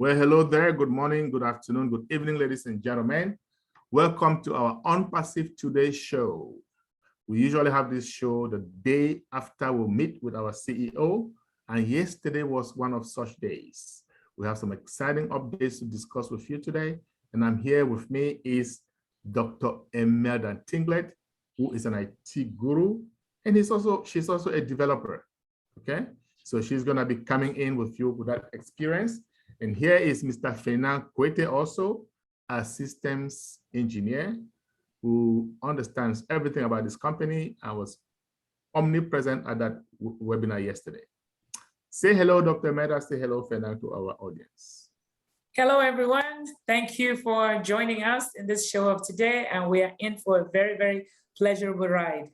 Well, hello there. Good morning, good afternoon, good evening, ladies and gentlemen. Welcome to our ONPASSIVE Today Show. We usually have this show the day after we meet with our CEO, and yesterday was one of such days. We have some exciting updates to discuss with you today, and I'm here with me is Dr. Emelda Ntinglet, who is an IT guru, and she's also a developer, okay? So she's gonna be coming in with you with that experience. And here is Mr. Fernand Kuete, also a systems engineer who understands everything about this company and was omnipresent at that webinar yesterday. Say hello, Dr. Emelda. Say hello, Fernand, to our audience. Hello, everyone. Thank you for joining us in this show of today. And we are in for a very, very pleasurable ride.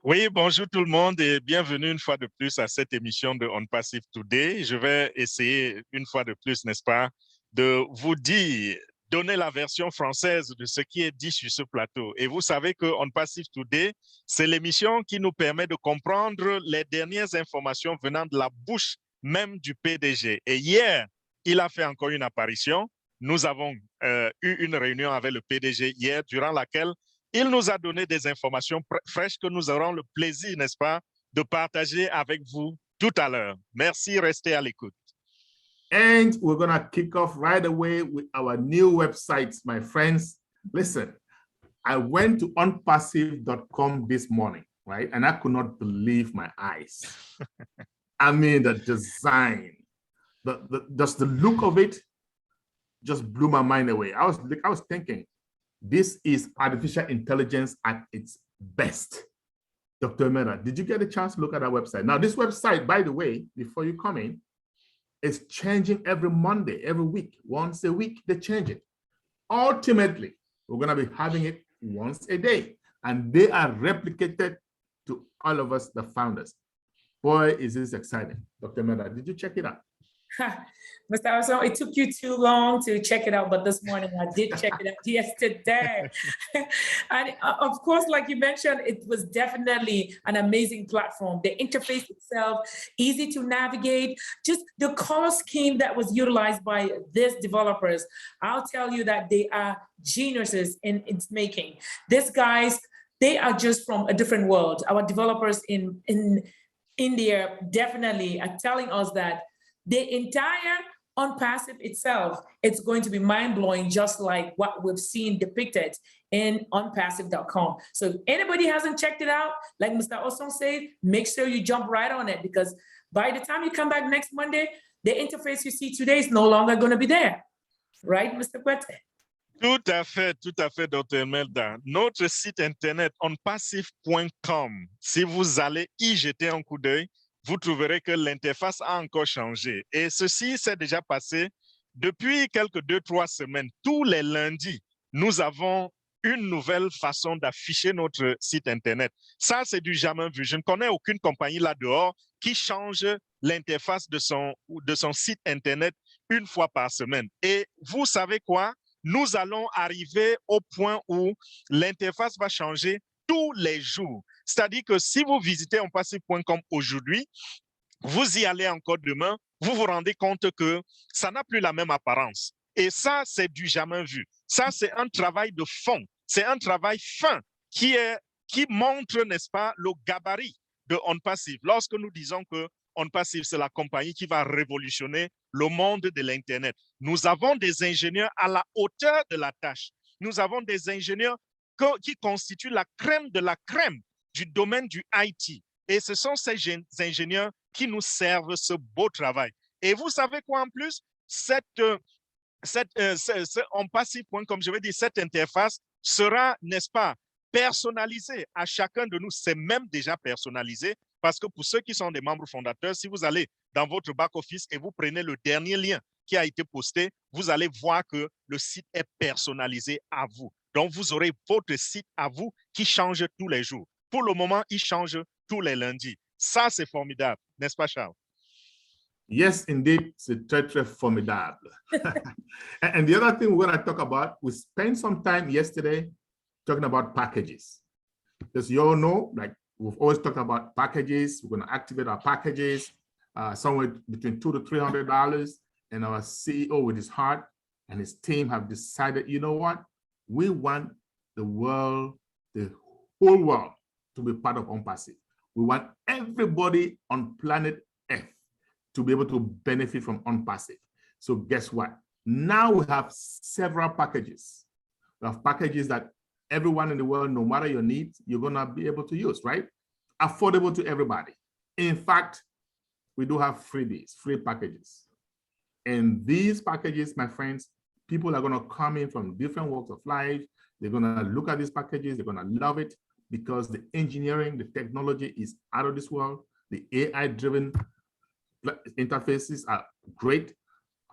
Oui, bonjour tout le monde et bienvenue une fois de plus à cette émission de ONPASSIVE Today. Je vais essayer une fois de plus, n'est-ce pas, de vous dire, donner la version française de ce qui est dit sur ce plateau. Et vous savez que ONPASSIVE Today, c'est l'émission qui nous permet de comprendre les dernières informations venant de la bouche même du PDG. Et hier, il a fait encore une apparition. Nous avons eu une réunion avec le PDG hier, durant laquelle il nous a donné des informations fraîches que nous aurons le plaisir, n'est-ce pas, de partager avec vous tout à l'heure. Merci, restez à l'écoute. And we're going to kick off right away with our new website, my friends. Listen, I went to onpassive.com this morning, right? And I could not believe my eyes. I mean, the design, just the look of it just blew my mind away. I was thinking, this is artificial intelligence at its best. Dr. Emelda, did you get a chance to look at our website? Now, this website, by the way, before you come in, is changing every Monday, every week. Once a week, they change it. Ultimately, we're going to be having it once a day, and they are replicated to all of us, the founders. Boy, is this exciting. Dr. Emelda, did you check it out? Mr. Osong, it took you too long to check it out, but this morning I did check it out yesterday. And of course, like you mentioned, it was definitely an amazing platform. The interface itself, easy to navigate, just the color scheme that was utilized by these developers. I'll tell you that they are geniuses in its making. These guys, they are just from a different world. Our developers in India definitely are telling us that the entire ONPASSIVE itself, it's going to be mind-blowing, just like what we've seen depicted in onpassive.com. So if anybody hasn't checked it out, like Mr. Osong said, make sure you jump right on it, because by the time you come back next Monday, the interface you see today is no longer going to be there. Right, Mr. Kuete? Tout à fait, Dr. Emelda. Notre site internet onpassive.com, si vous allez y jeter un coup d'œil, vous trouverez que l'interface a encore changé. Et ceci s'est déjà passé depuis quelques 2-3 semaines. Tous les lundis, nous avons une nouvelle façon d'afficher notre site Internet. Ça, c'est du jamais vu. Je ne connais aucune compagnie là-dehors qui change l'interface de son site Internet une fois par semaine. Et vous savez quoi? Nous allons arriver au point où l'interface va changer tous les jours. C'est-à-dire que si vous visitez onpassive.com aujourd'hui, vous y allez encore demain, vous vous rendez compte que ça n'a plus la même apparence. Et ça, c'est du jamais vu. Ça, c'est un travail de fond. C'est un travail fin qui montre, n'est-ce pas, le gabarit de ONPASSIVE. Lorsque nous disons que ONPASSIVE, c'est la compagnie qui va révolutionner le monde de l'Internet. Nous avons des ingénieurs à la hauteur de la tâche. Nous avons des ingénieurs qui constituent la crème de la crème du domaine du IT. Et ce sont ces ingénieurs qui nous servent ce beau travail. Et vous savez quoi en plus? ONPASSIVE.com, je veux dire, cette interface sera, n'est-ce pas, personnalisée à chacun de nous. C'est même déjà personnalisé parce que pour ceux qui sont des membres fondateurs, si vous allez dans votre back-office et vous prenez le dernier lien qui a été posté, vous allez voir que le site est personnalisé à vous. Donc, vous aurez votre site à vous qui change tous les jours. Pour le moment, il change tous les lundis. Ça, c'est formidable, n'est-ce pas, Charles? Yes, indeed, c'est très, très formidable. And the other thing we're going to talk about, we spent some time yesterday talking about packages. As you all know, like we've always talked about packages. We're going to activate our packages somewhere between $200 to $300. and our CEO with his heart and his team have decided, you know what? We want the world, the whole world, to be part of ONPASSIVE. We want everybody on planet Earth to be able to benefit from ONPASSIVE. So guess what? Now we have several packages. We have packages that everyone in the world, no matter your needs, you're gonna be able to use, right? Affordable to everybody. In fact, we do have freebies, free packages. And these packages, my friends, people are gonna come in from different walks of life. They're gonna look at these packages, they're gonna love it because the engineering, the technology is out of this world. The AI-driven interfaces are great.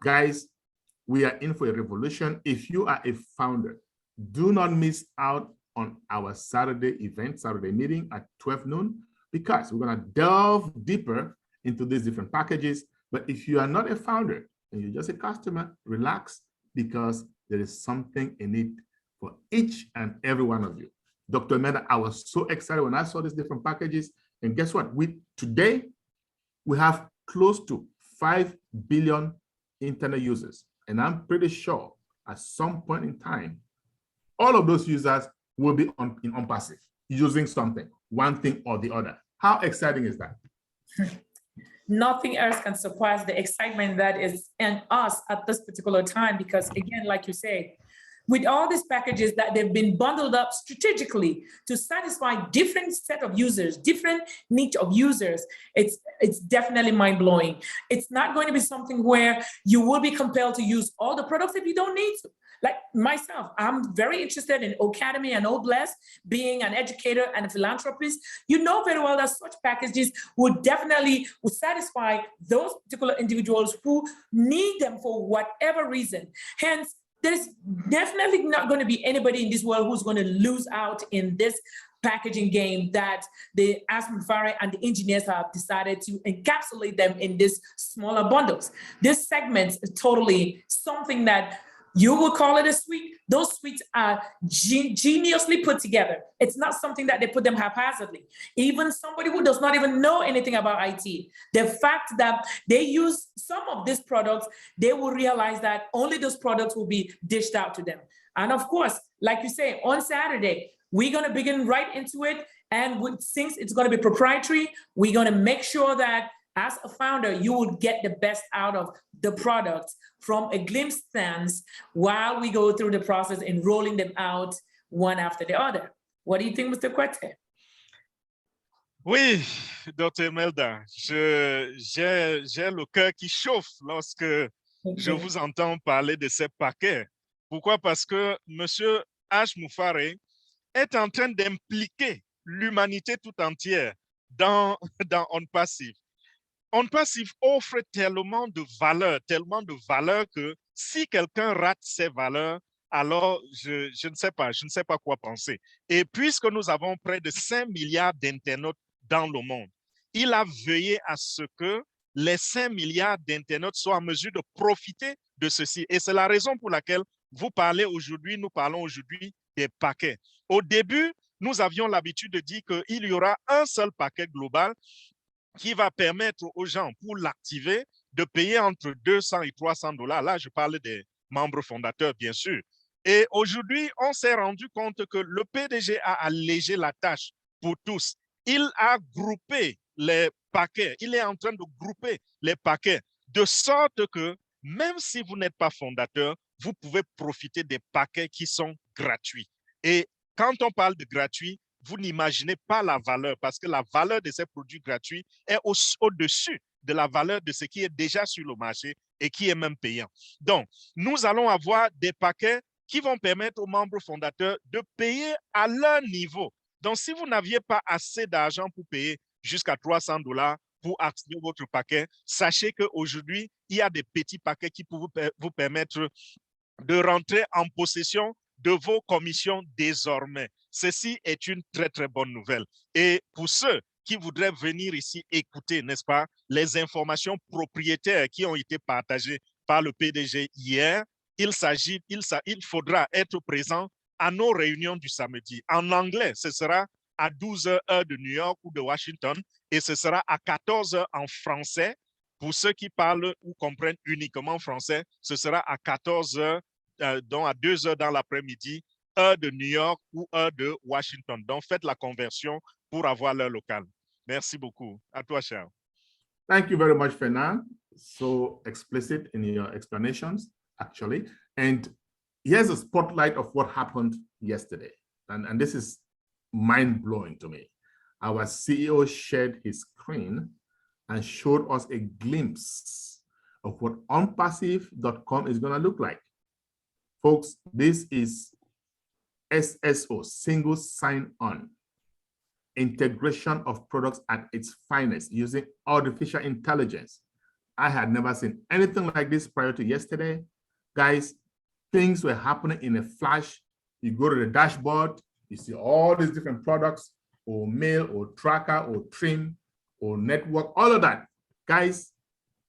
Guys, we are in for a revolution. If you are a founder, do not miss out on our Saturday event, Saturday meeting at 12 noon, because we're gonna delve deeper into these different packages. But if you are not a founder and you're just a customer, relax, because there is something in it for each and every one of you. Dr. Emelda, I was so excited when I saw these different packages. And guess what? Today, we have close to 5 billion internet users. And I'm pretty sure at some point in time, all of those users will be in ONPASSIVE using something, one thing or the other. How exciting is that? Nothing else can surpass the excitement that is in us at this particular time, because again, like you said, with all these packages that they've been bundled up strategically to satisfy different set of users, different niche of users, it's definitely mind-blowing. It's not going to be something where you will be compelled to use all the products if you don't need to. Like myself, I'm very interested in Academy and Obless, being an educator and a philanthropist. You know very well that such packages would satisfy those particular individuals who need them for whatever reason. Hence, there's definitely not going to be anybody in this world who's going to lose out in this packaging game that the Mufareh and the engineers have decided to encapsulate them in these smaller bundles. This segment is totally something that you will call it a suite. Those suites are geniusly put together. It's not something that they put them haphazardly. Even somebody who does not even know anything about IT, the fact that they use some of these products, they will realize that only those products will be dished out to them. And of course, like you say, on Saturday, we're going to begin right into it. And since it's going to be proprietary, we're going to make sure that as a founder, you will get the best out of the product from a glimpse stance while we go through the process and rolling them out one after the other. What do you think, Mr. Kuete? Oui, Dr. Emelda, j'ai le cœur qui chauffe lorsque je vous entends parler de ces paquets. Pourquoi? Parce que M. Mufareh est en train d'impliquer l'humanité tout entière dans ONPASSIVE. ONPASSIVE offre tellement de valeurs que si quelqu'un rate ces valeurs, alors je ne sais pas quoi penser. Et puisque nous avons près de 5 milliards d'internautes dans le monde, il a veillé à ce que les 5 milliards d'internautes soient en mesure de profiter de ceci. Et c'est la raison pour laquelle nous parlons aujourd'hui des paquets. Au début, nous avions l'habitude de dire qu'il y aura un seul paquet global qui va permettre aux gens, pour l'activer, de payer entre 200 et 300 $. Là, je parle des membres fondateurs, bien sûr. Et aujourd'hui, on s'est rendu compte que le PDG a allégé la tâche pour tous. Il a groupé les paquets. Il est en train de grouper les paquets de sorte que même si vous n'êtes pas fondateur, vous pouvez profiter des paquets qui sont gratuits. Et quand on parle de gratuit, vous n'imaginez pas la valeur parce que la valeur de ces produits gratuits est au-dessus de la valeur de ce qui est déjà sur le marché et qui est même payant. Donc, nous allons avoir des paquets qui vont permettre aux membres fondateurs de payer à leur niveau. Donc, si vous n'aviez pas assez d'argent pour payer jusqu'à 300 $ pour activer votre paquet, sachez qu'aujourd'hui, il y a des petits paquets qui peuvent vous permettre de rentrer en possession de vos commissions désormais. Ceci est une très, très bonne nouvelle. Et pour ceux qui voudraient venir ici écouter, n'est-ce pas, les informations propriétaires qui ont été partagées par le PDG hier, il faudra être présent à nos réunions du samedi. En anglais, ce sera à 12 h heure de New York ou de Washington et ce sera à 14 h en français Pour ceux qui parlent ou comprennent uniquement français, ce sera à 14 heures, donc à 2 heures dans l'après-midi, heure de New York ou heure de Washington. Donc, faites la conversion pour avoir l'heure locale. Merci beaucoup. À toi, Charles. Thank you very much, Fernand. So explicit in your explanations, actually. And here's a spotlight of what happened yesterday. And this is mind-blowing to me. Our CEO shared his screen and showed us a glimpse of what ONPASSIVE.com is going to look like. Folks, this is SSO, single sign-on, integration of products at its finest using artificial intelligence. I had never seen anything like this prior to yesterday. Guys, things were happening in a flash. You go to the dashboard, you see all these different products, or mail, or tracker, or trim, or network, all of that. Guys,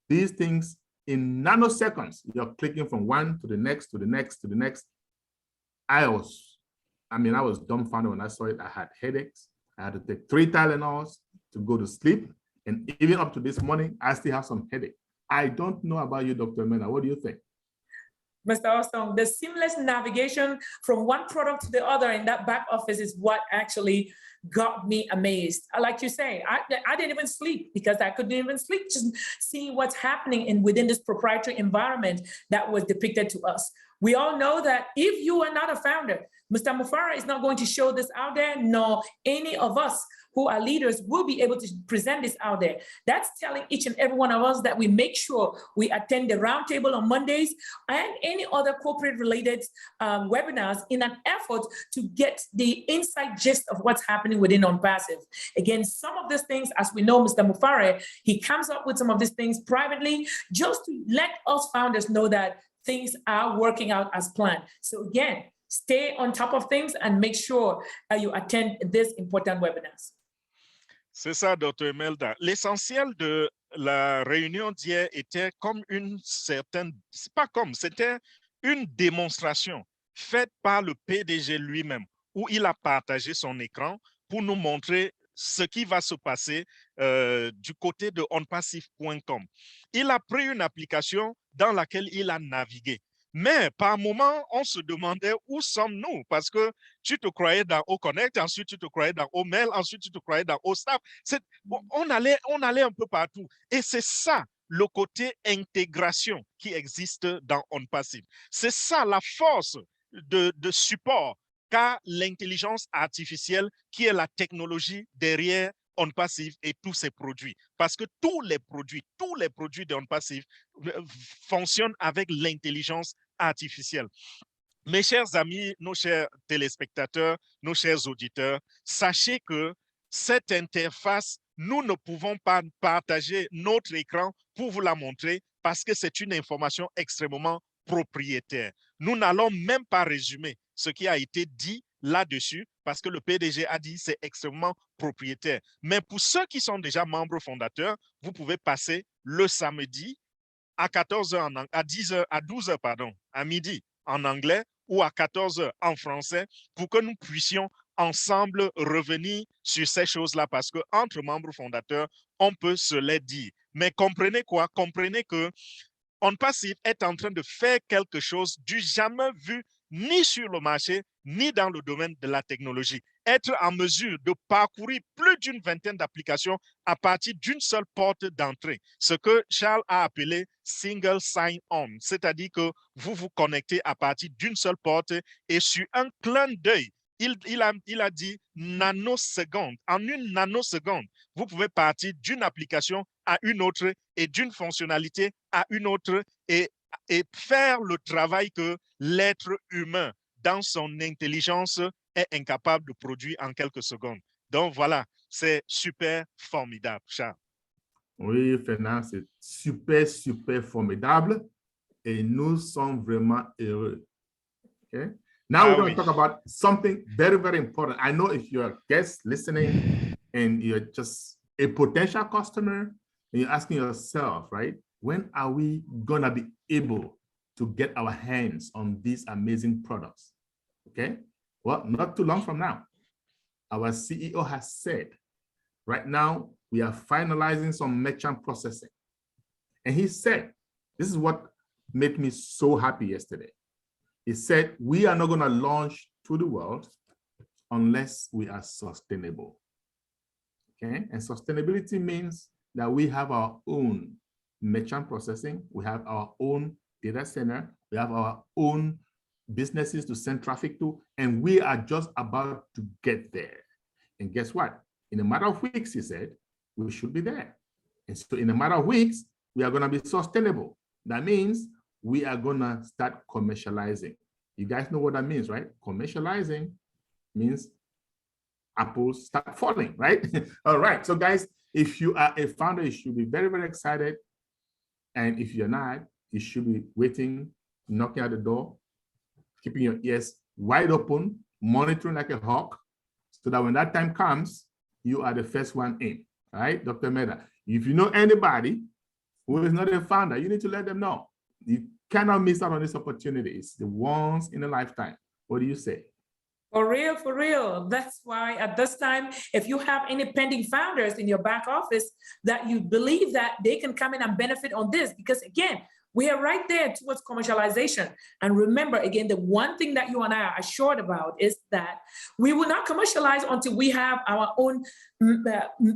these things in nanoseconds, you're clicking from one to the next, to the next, to the next. I was dumbfounded when I saw it. I had headaches. I had to take 3 Tylenols to go to sleep. And even up to this morning, I still have some headache. I don't know about you, Dr. Emelda. What do you think? Mr. Osong, the seamless navigation from one product to the other in that back office is what actually got me amazed. Like you say, I didn't even sleep because I couldn't even sleep just seeing what's happening within this proprietary environment that was depicted to us. We all know that if you are not a founder, Mr. Mufareh is not going to show this out there, nor any of us who are leaders will be able to present this out there. That's telling each and every one of us that we make sure we attend the roundtable on Mondays and any other corporate related webinars in an effort to get the inside gist of what's happening within ONPASSIVE. Again, some of these things, as we know, Mr. Mufareh, he comes up with some of these things privately just to let us founders know that things are working out as planned. So again, stay on top of things and make sure you attend these important webinars. C'est ça, Dr. Emelda. L'essentiel de la réunion d'hier était comme une certaine, c'est pas comme, c'était une démonstration faite par le PDG lui-même, où il a partagé son écran pour nous montrer ce qui va se passer du côté de onpassive.com. Il a pris une application dans laquelle il a navigué. Mais par moment, on se demandait où sommes-nous parce que tu te croyais dans OConnect, ensuite tu te croyais dans OMail, ensuite tu te croyais dans OStaff. On allait un peu partout. Et c'est ça le côté intégration qui existe dans ONPASSIVE. C'est ça la force de support qu'a l'intelligence artificielle qui est la technologie derrière ONPASSIVE et tous ses produits. Parce que tous les produits de ONPASSIVE fonctionnent avec l'intelligence artificielle. Mes chers amis, nos chers téléspectateurs, nos chers auditeurs, sachez que cette interface, nous ne pouvons pas partager notre écran pour vous la montrer parce que c'est une information extrêmement propriétaire. Nous n'allons même pas résumer ce qui a été dit là-dessus parce que le PDG a dit c'est extrêmement propriétaire. Mais pour ceux qui sont déjà membres fondateurs, vous pouvez passer le samedi à 14h, à 12h, pardon, à midi en anglais ou à 14h en français pour que nous puissions ensemble revenir sur ces choses-là parce qu'entre membres fondateurs, on peut se les dire. Mais comprenez quoi? Comprenez que ONPASSIVE est en train de faire quelque chose du jamais vu ni sur le marché, ni dans le domaine de la technologie. Être en mesure de parcourir plus d'une vingtaine d'applications à partir d'une seule porte d'entrée, ce que Charles a appelé single sign-on, c'est-à-dire que vous vous connectez à partir d'une seule porte et sur un clin d'œil, il a dit nanoseconde. En une nanoseconde, vous pouvez partir d'une application à une autre et d'une fonctionnalité à une autre et faire le travail que l'être humain, dans son intelligence, est incapable de produire en quelques secondes. Donc voilà, c'est super formidable, Charles. Oui, Fernand, c'est super, super formidable et nous sommes vraiment heureux. Okay? Now we're going to talk about something very, very important. I know if you're a guest listening and you're just a potential customer and you're asking yourself, right, when are we going to be able to get our hands on these amazing products? Okay, well, not too long from now. Our CEO has said, right now, we are finalizing some merchant processing. And he said, this is what made me so happy yesterday. He said, we are not going to launch to the world unless we are sustainable. Okay, and sustainability means that we have our own merchant processing, we have our own data center, we have our own businesses to send traffic to, and we are just about to get there. And guess what? In a matter of weeks, he said, we should be there. And so in a matter of weeks, we are going to be sustainable. That means we are going to start commercializing. You guys know what that means, right? Commercializing means apples start falling, right? All right. So guys, if you are a founder, you should be very, very excited. And if you're not, you should be waiting, knocking at the door, keeping your ears wide open, monitoring like a hawk, so that when that time comes, you are the first one in, right? Dr. Emelda, if you know anybody who is not a founder, you need to let them know. You cannot miss out on this opportunity. It's the once in a lifetime. What do you say? For real, for real. That's why at this time, if you have any pending founders in your back office that you believe that they can come in and benefit on this, because again, we are right there towards commercialization. And remember, again, the one thing that you and I are assured about is that we will not commercialize until we have our own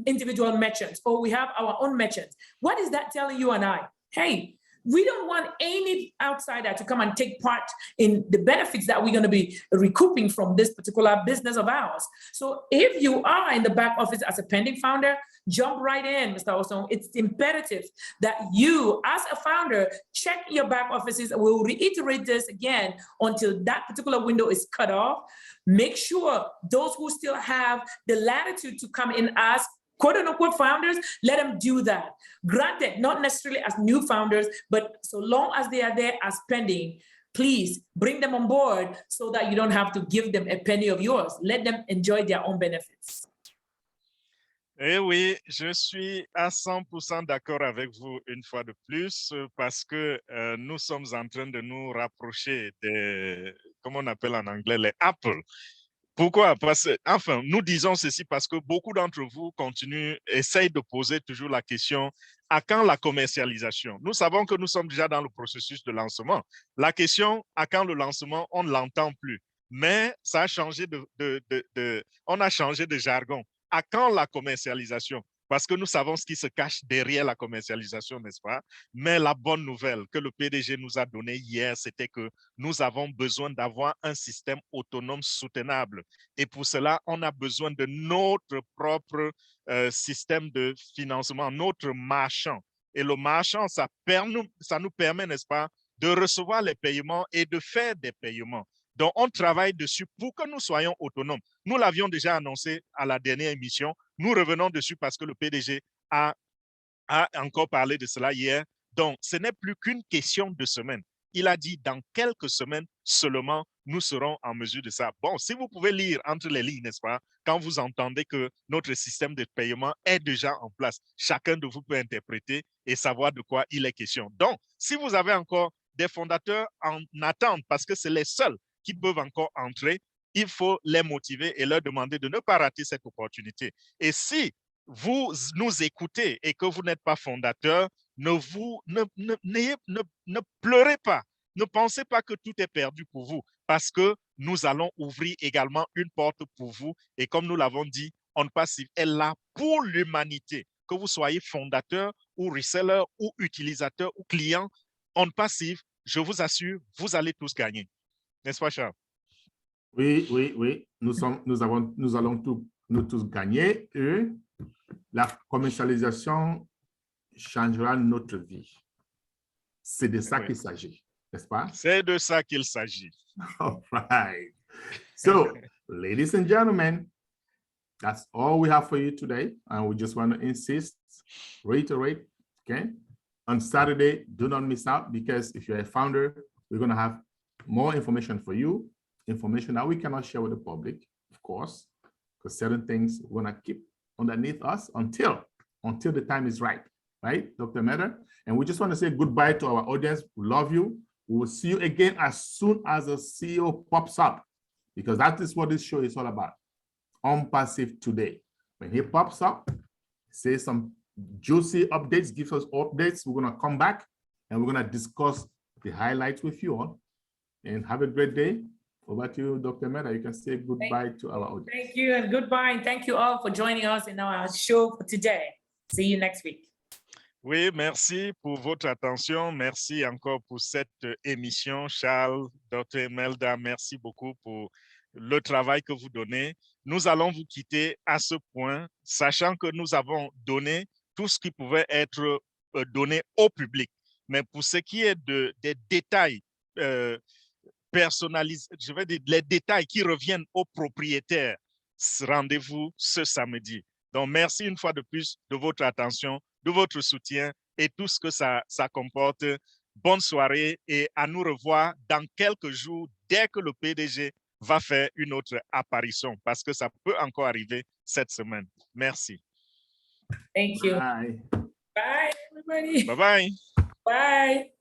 individual merchants, or we have our own merchants. What is that telling you and I? Hey, we don't want any outsider to come and take part in the benefits that we're going to be recouping from this particular business of ours. So if you are in the back office as a pending founder, jump right in, Mr. Osong. It's imperative that you, as a founder, check your back offices. We'll reiterate this again until that particular window is cut off. Make sure those who still have the latitude to come in as quote unquote founders, let them do that. Granted, not necessarily as new founders, but so long as they are there as pending, please bring them on board so that you don't have to give them a penny of yours. Let them enjoy their own benefits. Eh oui, je suis à 100% d'accord avec vous une fois de plus parce que nous sommes en train de nous rapprocher des, comment on appelle en anglais, les Apple. Pourquoi? Parce que, enfin, nous disons ceci parce que beaucoup d'entre vous essayent de poser toujours la question à quand la commercialisation? Nous savons que nous sommes déjà dans le processus de lancement. La question à quand le lancement, on ne l'entend plus. Mais ça a changé on a changé de jargon. À quand la commercialisation? Parce que nous savons ce qui se cache derrière la commercialisation, n'est-ce pas? Mais la bonne nouvelle que le PDG nous a donnée hier, c'était que nous avons besoin d'avoir un système autonome soutenable. Et pour cela, on a besoin de notre propre système de financement, notre marchand. Et le marchand, ça nous permet, n'est-ce pas, de recevoir les paiements et de faire des paiements. Donc, on travaille dessus pour que nous soyons autonomes. Nous l'avions déjà annoncé à la dernière émission. Nous revenons dessus parce que le PDG a encore parlé de cela hier. Donc, ce n'est plus qu'une question de semaine. Il a dit dans quelques semaines seulement, nous serons en mesure de ça. Bon, si vous pouvez lire entre les lignes, n'est-ce pas, quand vous entendez que notre système de paiement est déjà en place, chacun de vous peut interpréter et savoir de quoi il est question. Donc, si vous avez encore des fondateurs en attente, parce que c'est les seuls qui peuvent encore entrer, il faut les motiver et leur demander de ne pas rater cette opportunité. Et si vous nous écoutez et que vous n'êtes pas fondateur, ne pleurez pas. Ne pensez pas que tout est perdu pour vous parce que nous allons ouvrir également une porte pour vous. Et comme nous l'avons dit, ONPASSIVE est là pour l'humanité. Que vous soyez fondateur ou reseller ou utilisateur ou client, ONPASSIVE, je vous assure, vous allez tous gagner. N'est-ce pas, Charles? Oui, oui, oui. Nous allons nous tous gagner et la commercialisation changera notre vie. C'est de ça qu'il s'agit, n'est-ce pas? C'est de ça qu'il s'agit. All right. So, ladies and gentlemen, that's all we have for you today. And we just want to reiterate, okay? On Saturday, do not miss out because if you're a founder, we're going to have more information for you, information that we cannot share with the public, of course, because certain things we're going to keep underneath us until the time is right, Dr. Emelda? And we just want to say goodbye to our audience. We love you. We will see you again as soon as the CEO pops up, because that is what this show is all about. ONPASSIVE Today. When he pops up, say some juicy updates, give us updates. We're going to come back and we're going to discuss the highlights with you all. And have a great day. Over to you, Dr. Emelda. You can say goodbye to our audience. Thank you and goodbye. And thank you all for joining us in our show for today. See you next week. Oui, merci pour votre attention. Merci encore pour cette émission, Charles, Dr. Emelda. Merci beaucoup pour le travail que vous donnez. Nous allons vous quitter à ce point, sachant que nous avons donné tout ce qui pouvait être donné au public. Mais pour ce qui est des détails personnalisés, je vais dire les détails qui reviennent aux propriétaires, rendez-vous ce samedi. Donc, merci une fois de plus de votre attention, de votre soutien et tout ce que ça comporte. Bonne soirée et à nous revoir dans quelques jours dès que le PDG va faire une autre apparition parce que ça peut encore arriver cette semaine. Merci. Thank you. Bye. Bye, everybody. Bye-bye. Bye.